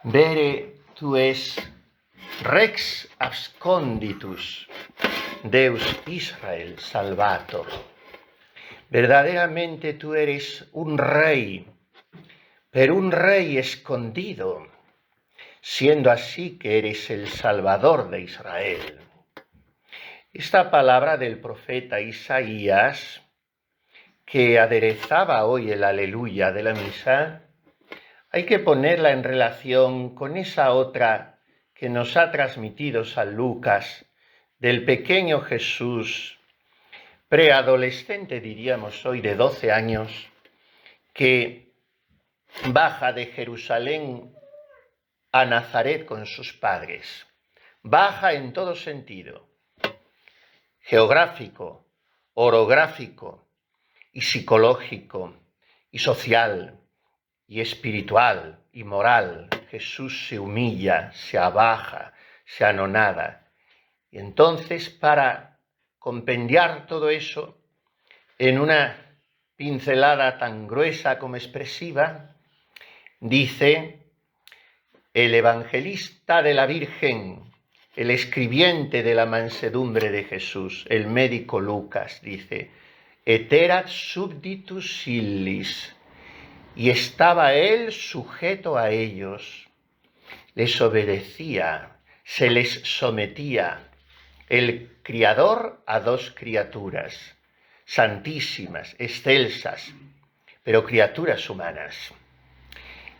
Vere tu es Rex absconditus, Deus Israel salvator. Verdaderamente tú eres un rey, pero un rey escondido, siendo así que eres el Salvador de Israel. Esta palabra del profeta Isaías, que aderezaba hoy el aleluya de la misa, hay que ponerla en relación con esa otra que nos ha transmitido San Lucas del pequeño Jesús, preadolescente diríamos hoy, de 12 años, que baja de Jerusalén a Nazaret con sus padres. Baja en todo sentido, geográfico, orográfico y psicológico y social y espiritual y moral. Jesús se humilla, se abaja, se anonada. Y entonces, para compendiar todo eso en una pincelada tan gruesa como expresiva, dice el evangelista de la Virgen, el escribiente de la mansedumbre de Jesús, el médico Lucas, dice: et erat subditus illis, y estaba él sujeto a ellos, les obedecía, se les sometía, el Criador a dos criaturas, santísimas, excelsas, pero criaturas humanas.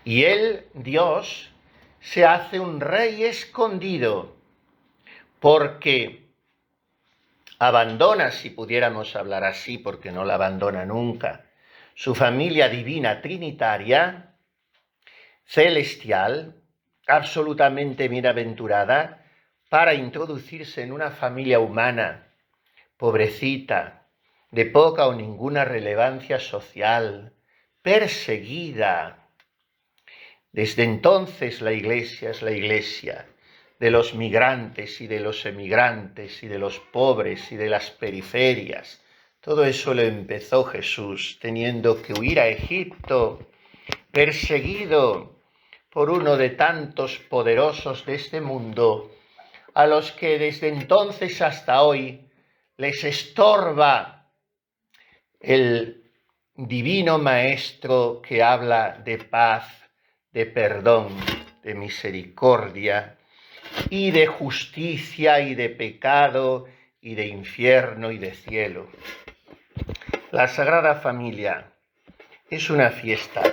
Y él, Dios, se hace un rey escondido, porque abandona, si pudiéramos hablar así, porque no la abandona nunca, su familia divina trinitaria, celestial, absolutamente bienaventurada, para introducirse en una familia humana, pobrecita, de poca o ninguna relevancia social, perseguida. Desde entonces la Iglesia es la Iglesia de los migrantes y de los emigrantes y de los pobres y de las periferias. Todo eso lo empezó Jesús teniendo que huir a Egipto, perseguido por uno de tantos poderosos de este mundo, a los que desde entonces hasta hoy les estorba el divino Maestro que habla de paz, de perdón, de misericordia y de justicia y de pecado y de infierno y de cielo. La Sagrada Familia es una fiesta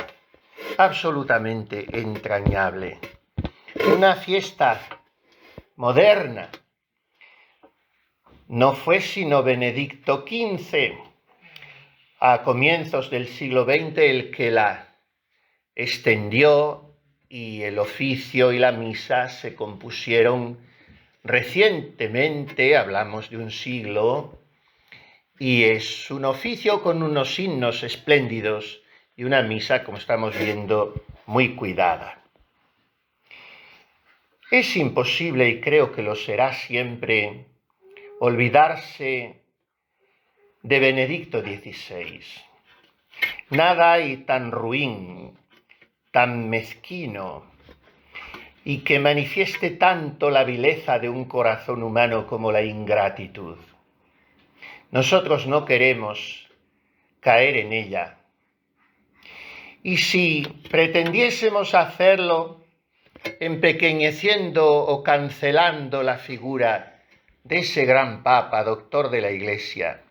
absolutamente entrañable, una fiesta moderna. No fue sino Benedicto XV, a comienzos del siglo XX, el que la extendió, y el oficio y la misa se compusieron recientemente, hablamos de un siglo, y es un oficio con unos himnos espléndidos y una misa, como estamos viendo, muy cuidada. Es imposible, y creo que lo será siempre, olvidarse de Benedicto XVI. Nada hay tan ruin, tan mezquino, y que manifieste tanto la vileza de un corazón humano como la ingratitud. Nosotros no queremos caer en ella. Y si pretendiésemos hacerlo empequeñeciendo o cancelando la figura de ese gran Papa, doctor de la Iglesia,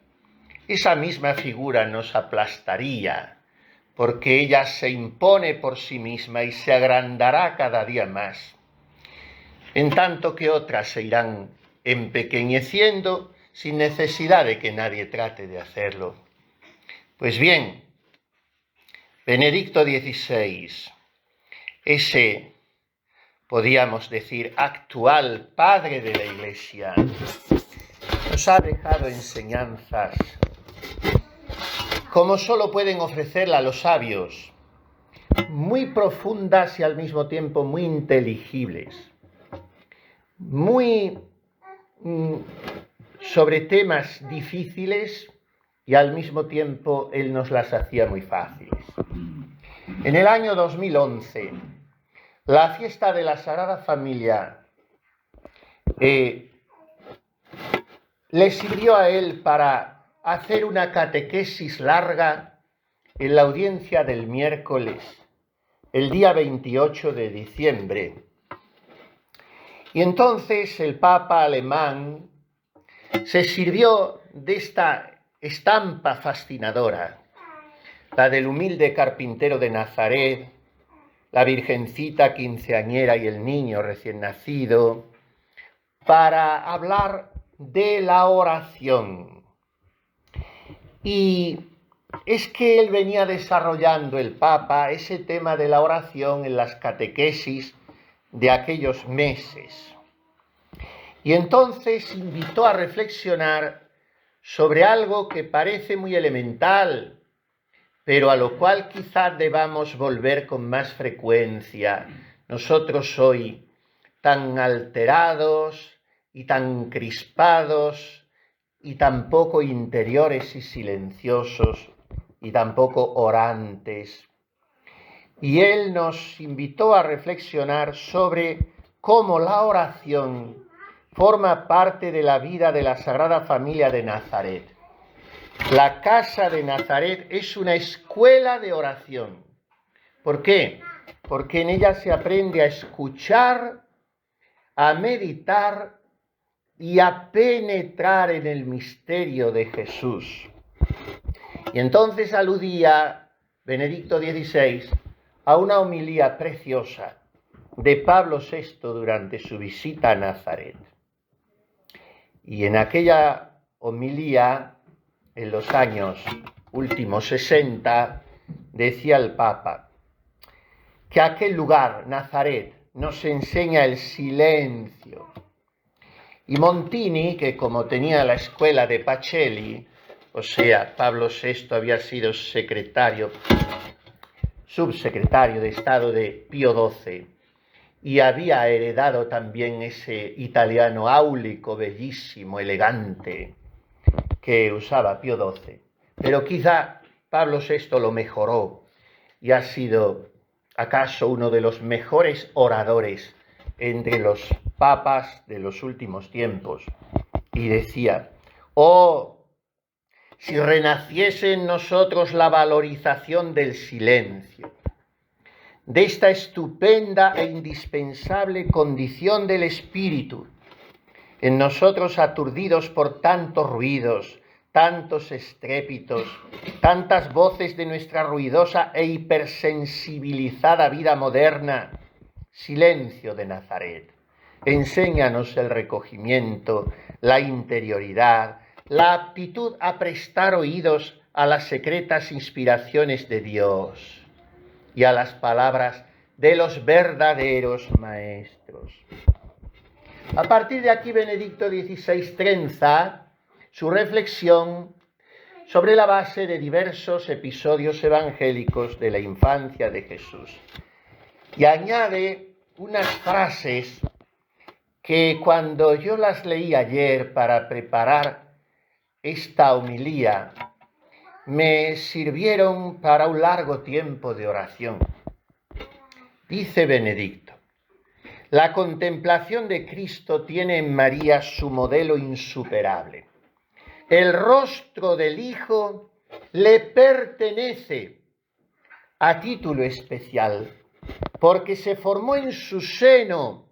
esa misma figura nos aplastaría, porque ella se impone por sí misma y se agrandará cada día más, en tanto que otras se irán empequeñeciendo sin necesidad de que nadie trate de hacerlo. Pues bien, Benedicto XVI, ese, podríamos decir, actual padre de la Iglesia, nos ha dejado enseñanzas como solo pueden ofrecerla los sabios, muy profundas y al mismo tiempo muy inteligibles, muy sobre temas difíciles, y al mismo tiempo él nos las hacía muy fáciles. En el año 2011 La fiesta de la Sagrada Familia le sirvió a él para hacer una catequesis larga en la audiencia del miércoles, el día 28 de diciembre. Y entonces el Papa alemán se sirvió de esta estampa fascinadora, la del humilde carpintero de Nazaret, la virgencita quinceañera y el niño recién nacido, para hablar de la oración. Y es que él venía desarrollando, el Papa, ese tema de la oración en las catequesis de aquellos meses. Y entonces invitó a reflexionar sobre algo que parece muy elemental, pero a lo cual quizás debamos volver con más frecuencia. Nosotros hoy, tan alterados y tan crispados y tan poco interiores y silenciosos y tan poco orantes. Y él nos invitó a reflexionar sobre cómo la oración forma parte de la vida de la Sagrada Familia de Nazaret. La casa de Nazaret es una escuela de oración. ¿Por qué? Porque en ella se aprende a escuchar, a meditar y a penetrar en el misterio de Jesús. Y entonces aludía Benedicto XVI a una homilía preciosa de Pablo VI durante su visita a Nazaret. Y en aquella homilía, en los años últimos 60, decía el Papa que aquel lugar, Nazaret, nos enseña el silencio. Y Montini, que como tenía la escuela de Pacelli, o sea, Pablo VI había sido subsecretario de Estado de Pío XII, y había heredado también ese italiano áulico, bellísimo, elegante, que usaba Pío XII. Pero quizá Pablo VI lo mejoró y ha sido acaso uno de los mejores oradores entre los papas de los últimos tiempos. Y decía: oh, si renaciese en nosotros la valorización del silencio, de esta estupenda e indispensable condición del espíritu, en nosotros aturdidos por tantos ruidos, tantos estrépitos, tantas voces de nuestra ruidosa e hipersensibilizada vida moderna. Silencio de Nazaret, enséñanos el recogimiento, la interioridad, la aptitud a prestar oídos a las secretas inspiraciones de Dios y a las palabras de los verdaderos maestros. A partir de aquí, Benedicto XVI trenza su reflexión sobre la base de diversos episodios evangélicos de la infancia de Jesús. Y añade unas frases que cuando yo las leí ayer para preparar esta homilía, me sirvieron para un largo tiempo de oración. Dice Benedicto: la contemplación de Cristo tiene en María su modelo insuperable. El rostro del Hijo le pertenece a título especial, porque se formó en su seno,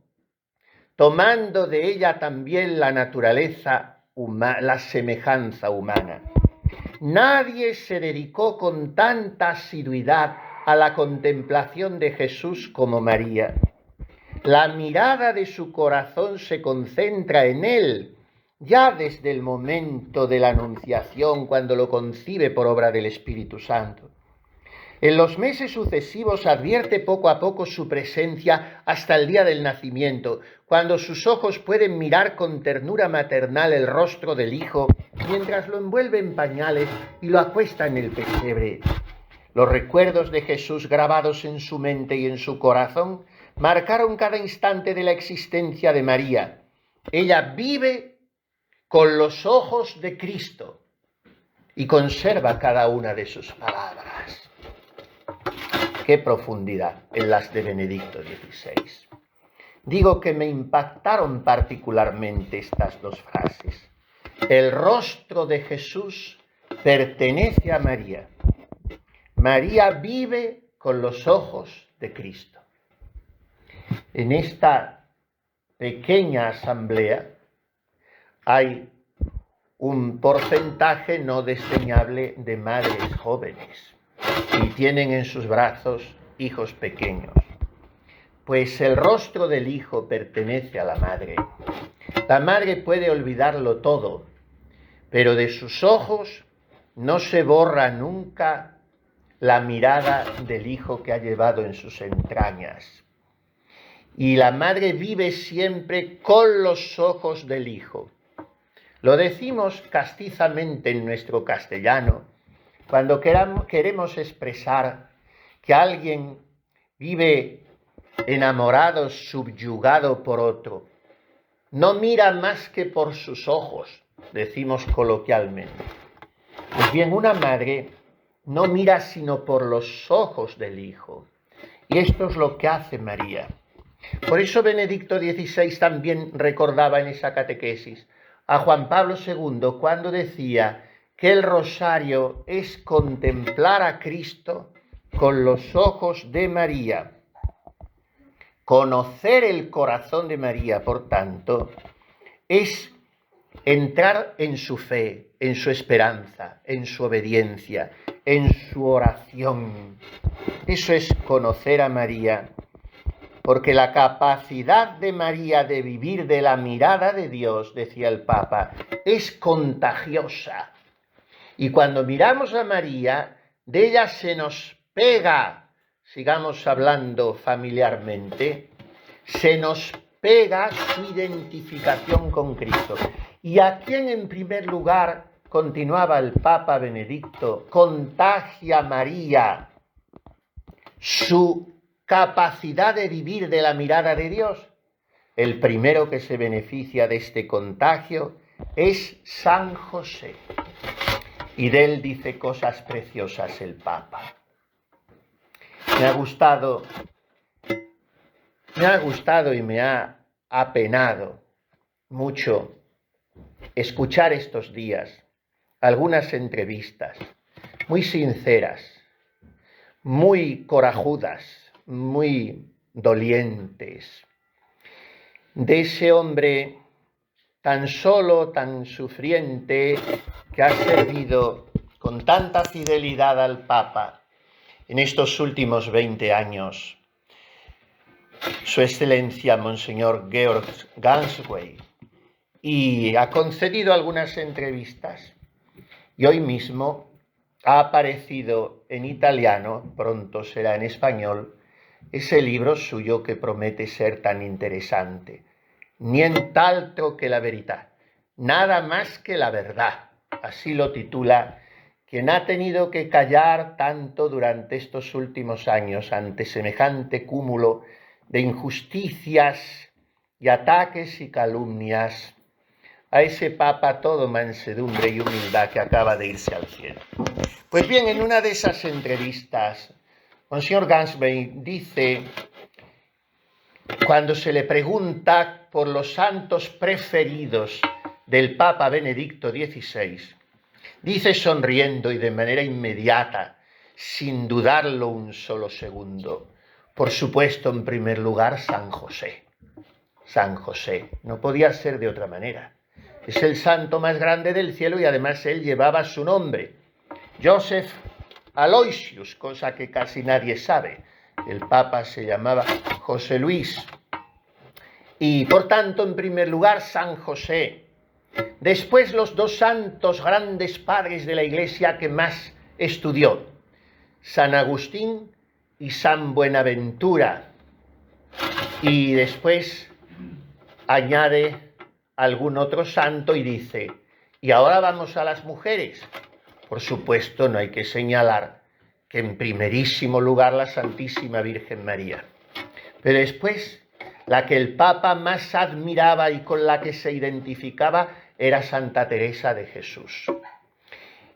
tomando de ella también la naturaleza humana, la semejanza humana. Nadie se dedicó con tanta asiduidad a la contemplación de Jesús como María. La mirada de su corazón se concentra en él, ya desde el momento de la Anunciación, cuando lo concibe por obra del Espíritu Santo. En los meses sucesivos advierte poco a poco su presencia hasta el día del nacimiento, cuando sus ojos pueden mirar con ternura maternal el rostro del Hijo, mientras lo envuelve en pañales y lo acuesta en el pesebre. Los recuerdos de Jesús grabados en su mente y en su corazón marcaron cada instante de la existencia de María. Ella vive con los ojos de Cristo y conserva cada una de sus palabras. qué profundidad en las de Benedicto XVI. Digo que me impactaron particularmente estas dos frases. El rostro de Jesús pertenece a María. María vive con los ojos de Cristo. En esta pequeña asamblea hay un porcentaje no desdeñable de madres jóvenes y tienen en sus brazos hijos pequeños. Pues el rostro del hijo pertenece a la madre. La madre puede olvidarlo todo, pero de sus ojos no se borra nunca la mirada del hijo que ha llevado en sus entrañas. Y la madre vive siempre con los ojos del hijo. Lo decimos castizamente en nuestro castellano cuando queremos expresar que alguien vive enamorado, subyugado por otro. No mira más que por sus ojos, decimos coloquialmente. Pues bien, una madre no mira sino por los ojos del hijo. Y esto es lo que hace María. Por eso Benedicto XVI también recordaba en esa catequesis a Juan Pablo II cuando decía que el rosario es contemplar a Cristo con los ojos de María. Conocer el corazón de María, por tanto, es entrar en su fe, en su esperanza, en su obediencia, en su oración. Eso es conocer a María, porque la capacidad de María de vivir de la mirada de Dios, decía el Papa, es contagiosa. Y cuando miramos a María, de ella se nos pega, sigamos hablando familiarmente, se nos pega su identificación con Cristo. ¿Y a quién en primer lugar, continuaba el Papa Benedicto, contagia a María su capacidad de vivir de la mirada de Dios? El primero que se beneficia de este contagio es San José. Y de él dice cosas preciosas el Papa. Me ha gustado y me ha apenado mucho escuchar estos días algunas entrevistas muy sinceras, muy corajudas, muy dolientes, de ese hombre tan solo, tan sufriente, que ha servido con tanta fidelidad al Papa en estos últimos 20 años. Su Excelencia Monseñor Georg Ganswein, y ha concedido algunas entrevistas. Y hoy mismo ha aparecido en italiano, pronto será en español, ese libro suyo que promete ser tan interesante. Nient'altro che la verità, nada más que la verdad. Así lo titula quien ha tenido que callar tanto durante estos últimos años ante semejante cúmulo de injusticias y ataques y calumnias a ese Papa todo mansedumbre y humildad que acaba de irse al cielo. Pues bien, en una de esas entrevistas, Monseñor Ganswein dice, cuando se le pregunta por los santos preferidos del Papa Benedicto XVI, dice sonriendo y de manera inmediata, sin dudarlo un solo segundo, por supuesto, en primer lugar, San José. San José, no podía ser de otra manera. Es el santo más grande del cielo y además él llevaba su nombre, Joseph Aloysius, cosa que casi nadie sabe. El Papa se llamaba José Luis. Y por tanto, en primer lugar, San José. Después, los dos santos grandes padres de la Iglesia que más estudió, San Agustín y San Buenaventura. Y después añade algún otro santo y dice, y ahora vamos a las mujeres. Por supuesto, no hay que señalar que en primerísimo lugar la Santísima Virgen María. Pero después, la que el Papa más admiraba y con la que se identificaba era Santa Teresa de Jesús.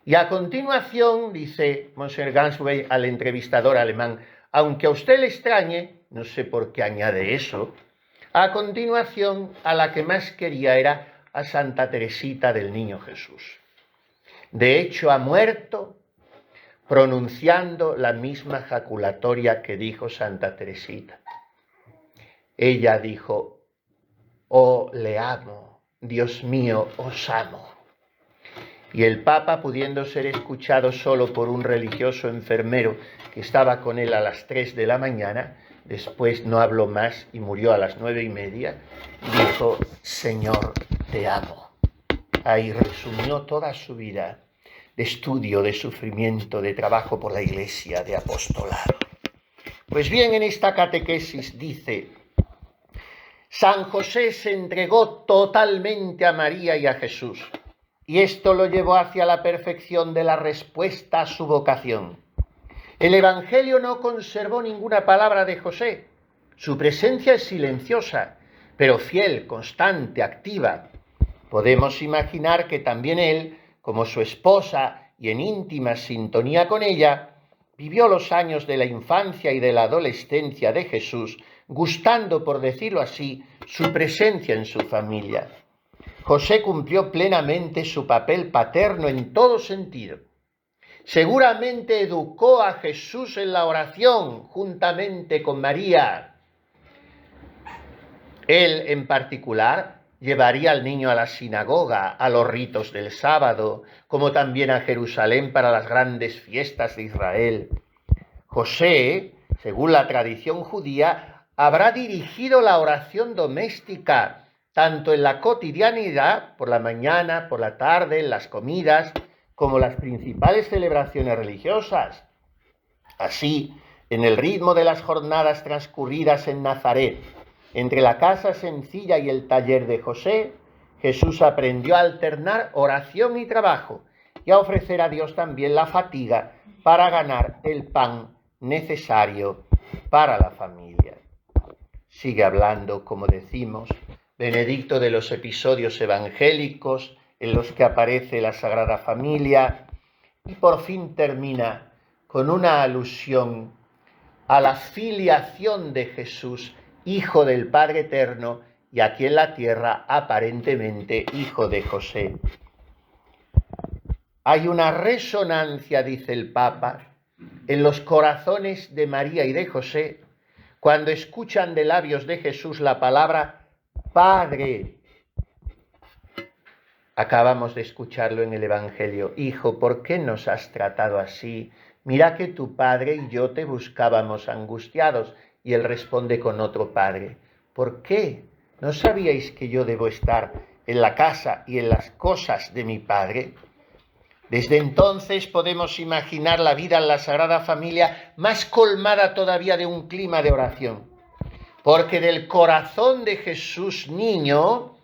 Y a continuación, dice Monseñor Ganswein al entrevistador alemán, aunque a usted le extrañe, no sé por qué añade eso, a continuación a la que más quería era a Santa Teresita del Niño Jesús. De hecho, ha muerto pronunciando la misma jaculatoria que dijo Santa Teresita. Ella dijo: oh, le amo, Dios mío, os amo. Y el Papa, pudiendo ser escuchado solo por un religioso enfermero que estaba con él a las 3 de la mañana, después no habló más y murió a las 9:30, dijo: Señor, te amo. Ahí resumió toda su vida de estudio, de sufrimiento, de trabajo por la Iglesia, de apostolado. Pues bien, en esta catequesis dice: San José se entregó totalmente a María y a Jesús, y esto lo llevó hacia la perfección de la respuesta a su vocación. El Evangelio no conservó ninguna palabra de José. Su presencia es silenciosa, pero fiel, constante, activa. Podemos imaginar que también él, como su esposa y en íntima sintonía con ella, vivió los años de la infancia y de la adolescencia de Jesús, gustando, por decirlo así, su presencia en su familia. José cumplió plenamente su papel paterno en todo sentido. Seguramente educó a Jesús en la oración juntamente con María. Él, en particular, llevaría al niño a la sinagoga, a los ritos del sábado, como también a Jerusalén para las grandes fiestas de Israel. José, según la tradición judía, habrá dirigido la oración doméstica, tanto en la cotidianidad, por la mañana, por la tarde, en las comidas, como las principales celebraciones religiosas. Así, en el ritmo de las jornadas transcurridas en Nazaret, entre la casa sencilla y el taller de José, Jesús aprendió a alternar oración y trabajo y a ofrecer a Dios también la fatiga para ganar el pan necesario para la familia. Sigue hablando, como decimos, Benedicto de los episodios evangélicos en los que aparece la Sagrada Familia, y por fin termina con una alusión a la filiación de Jesús, Hijo del Padre Eterno, y aquí en la tierra aparentemente Hijo de José. Hay una resonancia, dice el Papa, en los corazones de María y de José cuando escuchan de labios de Jesús la palabra Padre. Acabamos de escucharlo en el Evangelio. Hijo, ¿por qué nos has tratado así? Mira que tu padre y yo te buscábamos angustiados. Y él responde con otro padre. ¿Por qué? ¿No sabíais que yo debo estar en la casa y en las cosas de mi padre? Desde entonces podemos imaginar la vida en la Sagrada Familia más colmada todavía de un clima de oración. Porque del corazón de Jesús niño,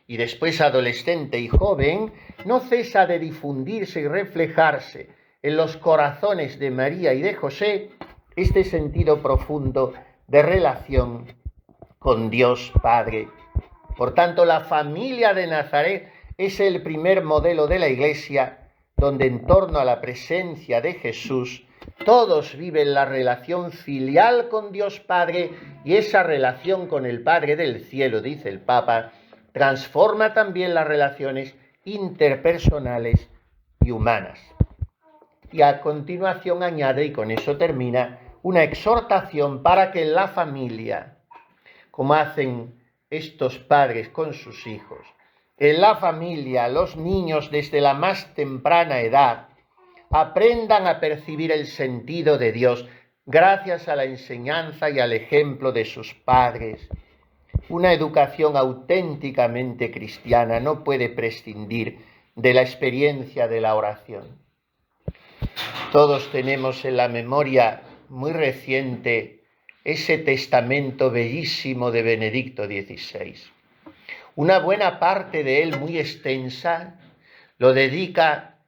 y después adolescente y joven, no cesa de difundirse y reflejarse en los corazones de María y de José este sentido profundo de relación con Dios Padre. Por tanto, la familia de Nazaret es el primer modelo de la Iglesia, donde en torno a la presencia de Jesús todos viven la relación filial con Dios Padre, y esa relación con el Padre del cielo, dice el Papa, transforma también las relaciones interpersonales y humanas. Y a continuación añade, y con eso termina, una exhortación para que en la familia, como hacen estos padres con sus hijos, en la familia los niños desde la más temprana edad aprendan a percibir el sentido de Dios gracias a la enseñanza y al ejemplo de sus padres. Una educación auténticamente cristiana no puede prescindir de la experiencia de la oración. Todos tenemos en la memoria muy reciente ese testamento bellísimo de Benedicto XVI. Una buena parte de él, muy extensa, lo dedica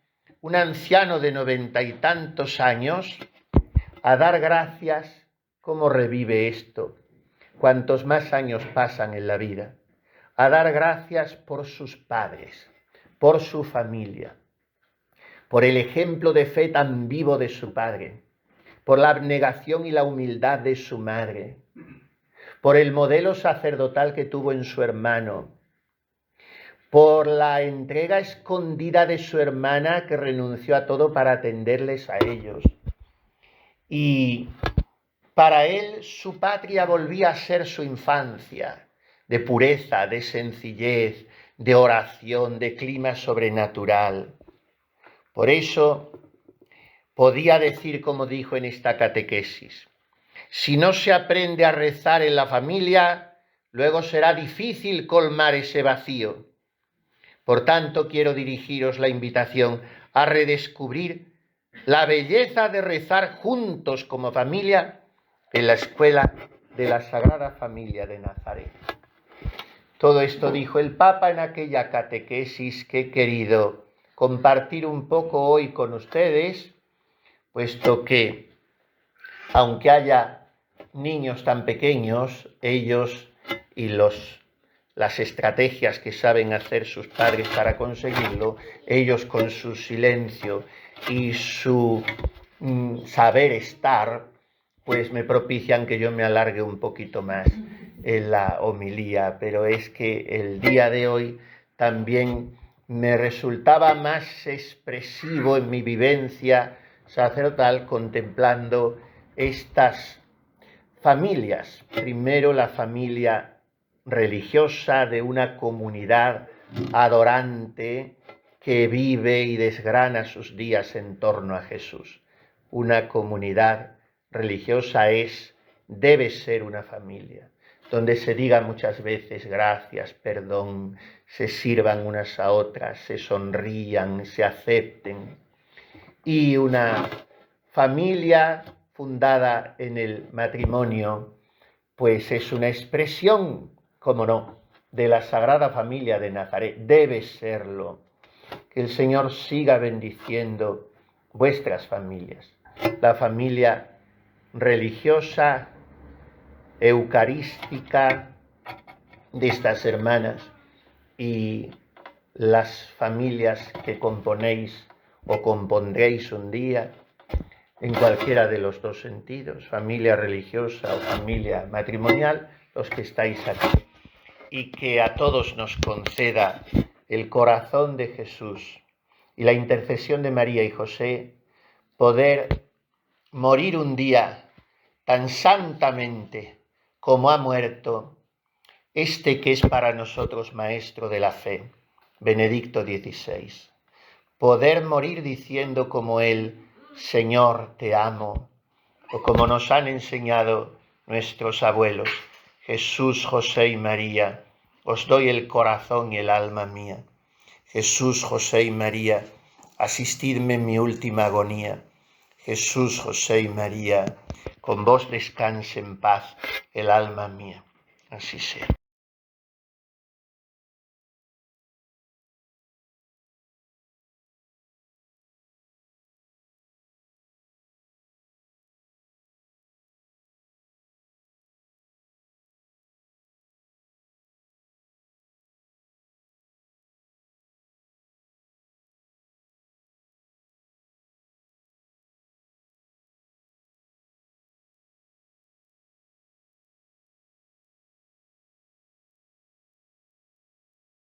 un anciano de 90 y tantos años a dar gracias. ¿Cómo revive esto? Cuantos más años pasan en la vida, a dar gracias por sus padres, por su familia, por el ejemplo de fe tan vivo de su padre, por la abnegación y la humildad de su madre, por el modelo sacerdotal que tuvo en su hermano, por la entrega escondida de su hermana que renunció a todo para atenderles a ellos. Y para él su patria volvía a ser su infancia, de pureza, de sencillez, de oración, de clima sobrenatural. Por eso podía decir, como dijo en esta catequesis, si no se aprende a rezar en la familia, luego será difícil colmar ese vacío. Por tanto, quiero dirigiros la invitación a redescubrir la belleza de rezar juntos como familia en la escuela de la Sagrada Familia de Nazaret. Todo esto dijo el Papa en aquella catequesis que he querido compartir un poco hoy con ustedes, puesto que, aunque haya niños tan pequeños, ellos y las estrategias que saben hacer sus padres para conseguirlo, ellos con su silencio y su saber estar, pues me propician que yo me alargue un poquito más en la homilía, pero es que el día de hoy también me resultaba más expresivo en mi vivencia sacerdotal contemplando estas familias. Primero la familia religiosa de una comunidad adorante que vive y desgrana sus días en torno a Jesús. Una comunidad religiosa debe ser una familia, donde se diga muchas veces gracias, perdón, se sirvan unas a otras, se sonrían, se acepten. Y una familia fundada en el matrimonio, pues es una expresión, cómo no, de la Sagrada Familia de Nazaret. Debe serlo. Que el Señor siga bendiciendo vuestras familias. La familia religiosa, eucarística de estas hermanas y las familias que componéis o compondréis un día, en cualquiera de los dos sentidos, familia religiosa o familia matrimonial, los que estáis aquí. Y que a todos nos conceda el corazón de Jesús y la intercesión de María y José, poder morir un día tan santamente como ha muerto este que es para nosotros maestro de la fe, Benedicto XVI. Poder morir diciendo como él, Señor, te amo, o como nos han enseñado nuestros abuelos, Jesús, José y María, os doy el corazón y el alma mía. Jesús, José y María, asistidme en mi última agonía. Jesús, José y María, con vos descanse en paz el alma mía. Así sea.